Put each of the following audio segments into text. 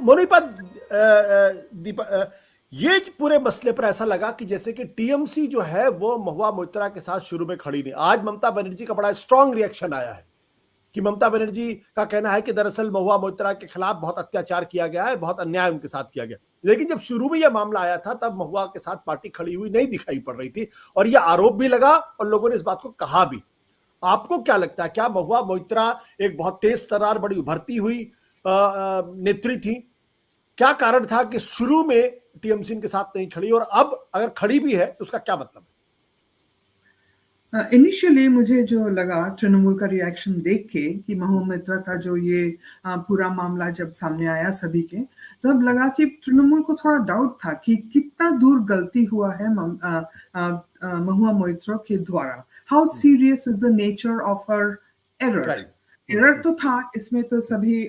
मोनिपा दीपा ये पूरे मसले पर ऐसा लगा कि जैसे कि टीएमसी जो है वो महुआ मोइत्रा के साथ शुरू में खड़ी नहीं। आज ममता बनर्जी का बड़ा स्ट्रांग रिएक्शन आया है कि ममता बनर्जी का कहना है कि दरअसल महुआ मोइत्रा के खिलाफ बहुत अत्याचार किया गया है, बहुत अन्याय उनके साथ किया गया। लेकिन जब शुरू में यह मामला आया था तब महुआ के साथ पार्टी खड़ी हुई नहीं दिखाई पड़ रही थी और यह आरोप भी लगा और लोगों ने इस बात को कहा भी। आपको क्या लगता है, क्या महुआ मोइत्रा एक बहुत तेज तर्रार, बड़ी उभरती हुई नेत्री थी? क्या कारण था कि शुरू में टीएमसी के साथ नहीं खड़ी और अब अगर खड़ी भी है तो उसका क्या मतलब है? इनिशियली मुझे जो लगा तृणमूल का रिएक्शन देख के कि महुआ मोइत्रा का जो ये पूरा मामला जब सामने आया सभी के, तब लगा कि तृणमूल को थोड़ा डाउट था कि कितना दूर गलती हुआ है महुआ मोइत्रा के द्वारा। How serious is the nature of her error? Error तो था इसमें, तो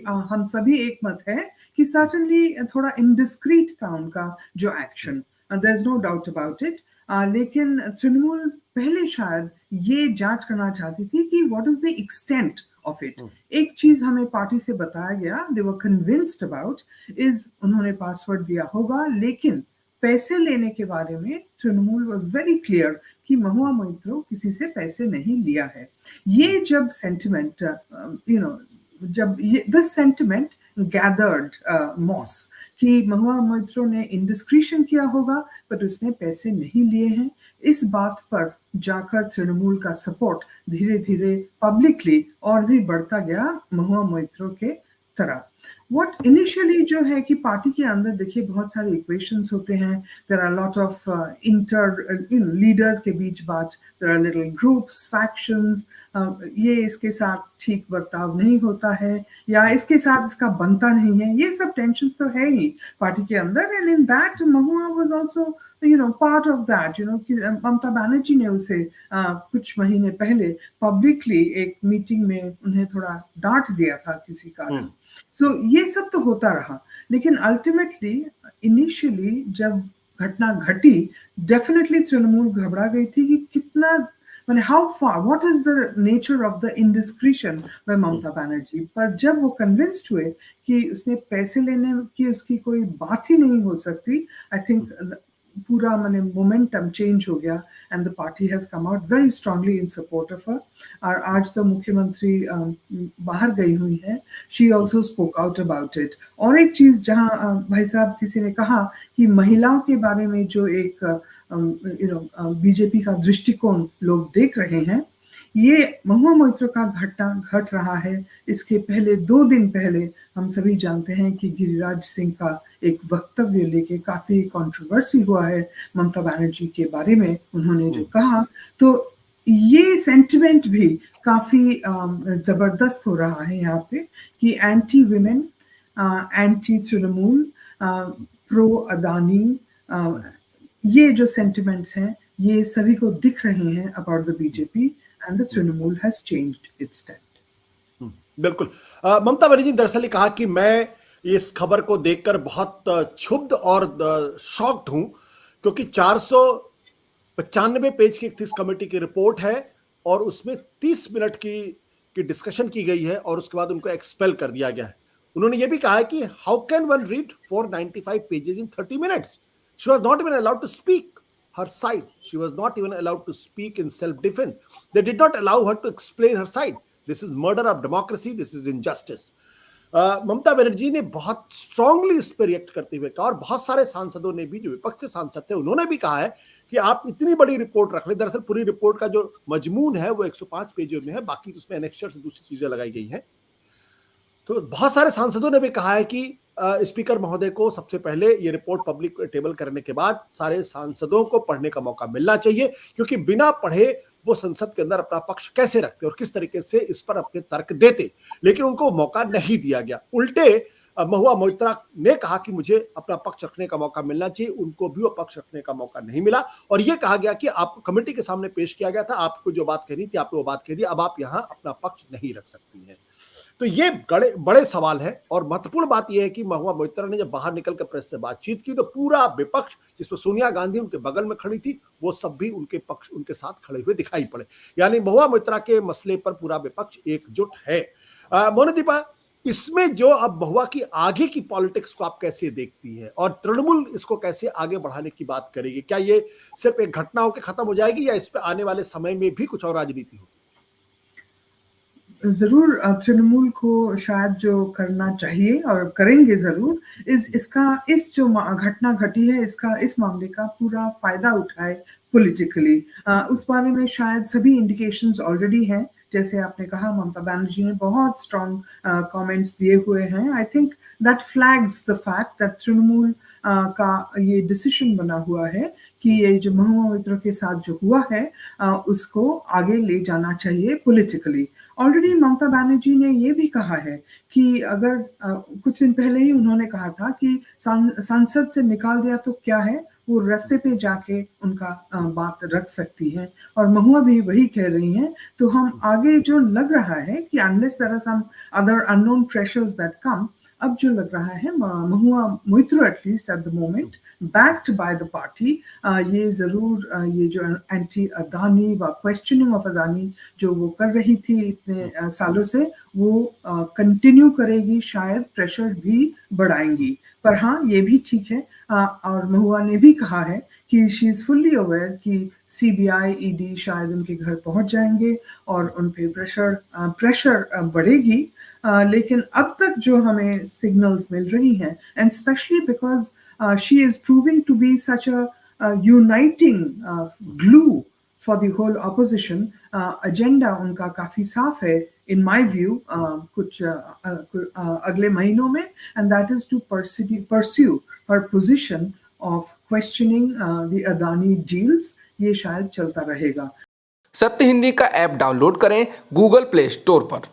हम सभी एक मत है कि सर्टेनली थोड़ा इनडिस्क्रीट था उनका जो action, there is no doubt about it. लेकिन तृणमूल पहले शायद ये जांच करना चाहती थी कि what is the extent of it. एक चीज हमें पार्टी से बताया गया, दे वर कन्विंस्ड अबाउट, इज उन्होंने पासवर्ड दिया होगा, लेकिन पैसे लेने के बारे में तृणमूल वॉज वेरी क्लियर कि महुआ मोइत्रा किसी से पैसे नहीं लिया है। ये जब सेंटिमेंट जब ये दिस सेंटिमेंट गैदर्ड मॉस कि महुआ मोइत्रा ने इंडिस्क्रिशन किया होगा बट उसने पैसे नहीं लिए हैं, इस बात पर जाकर तृणमूल का सपोर्ट धीरे धीरे पब्लिकली और भी बढ़ता गया महुआ मोइत्रा के तरह। व्हाट इनिशियली जो है कि पार्टी के अंदर देखिए बहुत सारे इक्वेशंस होते हैं, there are lot of inter leaders के बीच बात, there are little groups, factions, ये इसके साथ ठीक बर्ताव नहीं होता है या इसके साथ इसका बनता नहीं है, ये सब टेंशंस तो है ही पार्टी के अंदर। And in that Mahua was also part of that, कि ममता बनर्जी ने उसे कुछ महीने पहले पब्लिकली एक मीटिंग में उन्हें थोड़ा डांट दिया था किसी कारण। सो ये सब तो होता रहा, लेकिन अल्टीमेटली इनिशियली जब घटना घटी, डेफिनेटली तृणमूल घबरा गई थी कि कितना, मैंने how far, what is the nature of the indiscretion by Mamata Banerjee. पर जब वो कन्विंस्ड हुए कि उसने पैसे लेने की उसकी कोई बात ही नहीं हो सकती, आई थिंक पूरा मैंने मोमेंटम चेंज हो गया and the party has come out very strongly in support of her. और आज तो मुख्यमंत्री बाहर गई हुई है, she also spoke out about it. और एक चीज जहां भाई साहब किसी ने कहा कि महिलाओं के बारे में जो एक बीजेपी का दृष्टिकोण लोग देख रहे हैं, ये महुआ मोइत्रा का घटना घट रहा है। इसके पहले 2 दिन पहले हम सभी जानते हैं कि गिरिराज सिंह का एक वक्तव्य लेके काफी कंट्रोवर्सी हुआ है ममता बनर्जी के बारे में, उन्होंने जो कहा, तो ये सेंटिमेंट भी काफी जबरदस्त हो रहा है यहाँ पे कि anti women, anti Trinamool, pro Adani, ये जो सेंटिमेंट्स हैं ये सभी को दिख रहे हैं about the BJP and the Trinamool has changed it's stand. बिल्कुल। ममता बनर्जी ने दरअसल कहा कि मैं इस खबर को देखकर बहुत क्षुब्ध और शॉक्ड हूं, क्योंकि 495 पेज की इस कमेटी की रिपोर्ट है और उसमें 30 मिनट की डिस्कशन की गई है और उसके बाद उनको एक्सपेल कर दिया गया है। उन्होंने ये भी कहा है कि how can one read 495 pages in 30 minutes? She was not even allowed to speak her side. She was not even allowed to speak in self-defense. They did not allow her to explain her side. This is murder of democracy. This is injustice. Mamata Banerjee ने बहुत strongly इस पर react करते हुए कहा, और बहुत सारे सांसदों ने भी, जो विपक्ष के सांसद थे, उन्होंने भी कहा है कि आप इतनी बड़ी रिपोर्ट रख ले। दरअसल पूरी रिपोर्ट का जो मजमून है वो 105 पेजों में है, बाकी उसमें एनेक्सर्स दूसरी चीजें लगाई गई हैं। तो बहुत सारे सांसदों ने भी कहा है कि स्पीकर महोदय को सबसे पहले ये रिपोर्ट पब्लिक टेबल करने के बाद सारे सांसदों को पढ़ने का मौका मिलना चाहिए, क्योंकि बिना पढ़े वो संसद के अंदर अपना पक्ष कैसे रखते और किस तरीके से इस पर अपने तर्क देते। लेकिन उनको मौका नहीं दिया गया। उल्टे महुआ मोइत्रा ने कहा कि मुझे अपना पक्ष रखने का मौका मिलना चाहिए, उनको भी वो पक्ष रखने का मौका नहीं मिला और ये कहा गया कि आपको कमेटी के सामने पेश किया गया था, आपको जो बात कहनी थी आपने वो बात कह दी, अब आप यहाँ अपना पक्ष नहीं रख सकती हैं। तो ये बड़े सवाल है। और महत्वपूर्ण बात यह है कि महुआ मोइत्रा ने जब बाहर निकलकर प्रेस से बातचीत की तो पूरा विपक्ष, जिसमें सोनिया गांधी उनके बगल में खड़ी थी, वो सब भी उनके साथ खड़े हुए दिखाई पड़े। यानी महुआ मोइत्रा के मसले पर पूरा विपक्ष एकजुट है। मोनिदीपा, इसमें जो अब महुआ की आगे की पॉलिटिक्स को आप कैसे देखती हैं और तृणमूल इसको कैसे आगे बढ़ाने की बात करेगी? क्या ये सिर्फ एक घटना होकर खत्म हो जाएगी या इस पे आने वाले समय में भी कुछ और राजनीति होगी? ज़रूर तृणमूल को शायद जो करना चाहिए और करेंगे ज़रूर इस जो घटना घटी है इस मामले का पूरा फ़ायदा उठाए पॉलिटिकली। उस बारे में शायद सभी इंडिकेशंस ऑलरेडी हैं। जैसे आपने कहा ममता बनर्जी ने बहुत स्ट्रॉन्ग कमेंट्स दिए हुए हैं। I think that flags the fact that Trinamool का ये डिसीजन बना हुआ है कि ये जो महुआ मोइत्रा के साथ जो हुआ है उसको आगे ले जाना चाहिए पॉलिटिकली। ऑलरेडी ममता बनर्जी ने ये भी कहा है कि अगर कुछ दिन पहले ही उन्होंने कहा था कि संसद से निकाल दिया तो क्या है, वो रास्ते पे जाके उनका बात रख सकती हैं और महुआ भी वही कह रही हैं। तो हम आगे जो लग रहा है कि unless there are some other unknown pressures that come, अब जो लग रहा है Mahua Moitra at least at the moment backed by the party ये ज़रूर ये जो एंटी अदानी व क्वेश्चनिंग ऑफ अदानी जो वो कर रही थी इतने सालों से वो कंटिन्यू करेगी, शायद प्रेशर भी बढ़ाएंगी। पर हाँ ये भी ठीक है और महुआ ने भी कहा है कि शी इज़ फुल्ली अवेयर कि सीबीआई ईडी शायद उनके घर पहुंच जाएंगे और उन पे प्रेशर बढ़ेगी। लेकिन अब तक जो हमें सिग्नल्स मिल रही हैं and specially because she is proving to be such a uniting glue for the whole opposition. Agenda उनका काफी साफ है in my view कुछ अगले महीनों में, and that is to pursue her position of questioning the Adani deals. ये शायद चलता रहेगा। सत्य हिंदी का ऐप डाउनलोड करें गूगल प्ले स्टोर पर।